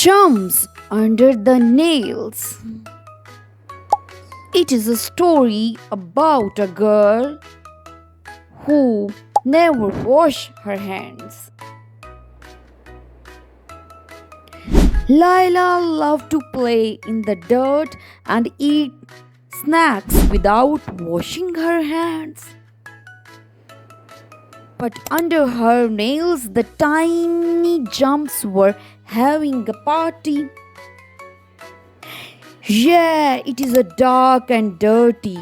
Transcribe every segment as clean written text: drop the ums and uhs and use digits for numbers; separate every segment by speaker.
Speaker 1: Germs under the nails. It is a story about a girl who never washed her hands. Lila loved to play in the dirt and eat snacks without washing her hands. But under her nails, the tiny germs were having a party. Yeah, it is a dark and dirty.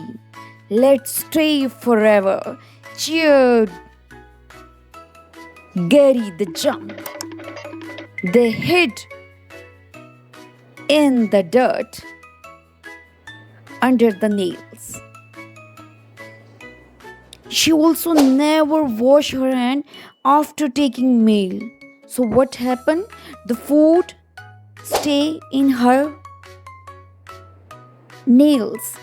Speaker 1: Let's stay forever, cheered Gary the germ. They hid in the dirt under the nails. She also never washed her hand after taking meal. So what happened? The food stay in her nails.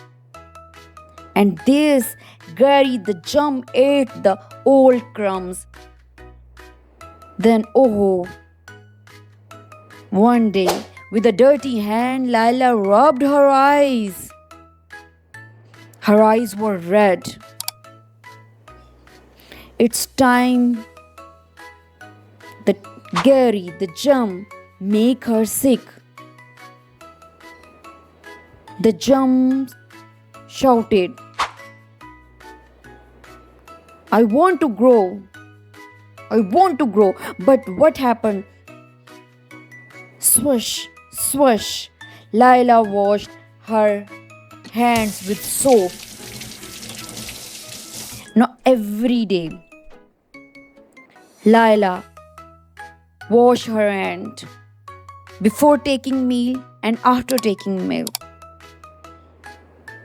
Speaker 1: And this Gary the germ ate the old crumbs. Then one day with a dirty hand, Lila rubbed her eyes. Her eyes were red. It's time that Gary the germ make her sick. The germ shouted, I want to grow. But what happened? Swish, swish. Lila washed her hands with soap. Now every day, Lila washed her hand before taking meal and after taking meal.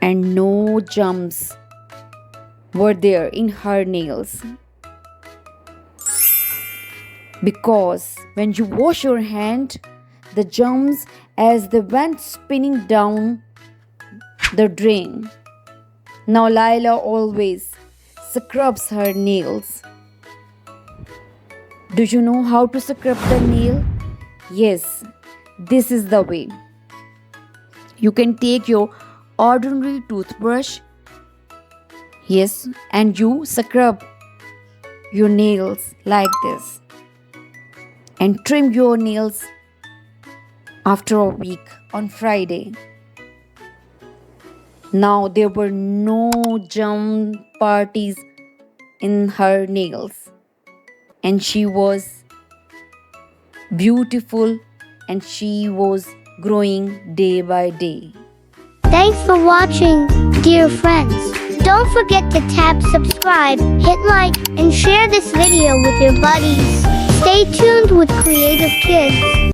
Speaker 1: And no germs were there in her nails. Because when you wash your hand, the germs as they went spinning down the drain. Now Lila always scrubs her nails. Do you know how to scrub the nail? Yes, this is the way. You can take your ordinary toothbrush, yes, and you scrub your nails like this and trim your nails after a week on Friday. Now there were no germ parties in her nails, and she was beautiful and she was growing day by day.
Speaker 2: Thanks for watching, dear friends. Don't forget to tap subscribe, hit like, and share this video with your buddies. Stay tuned with Creative Kids.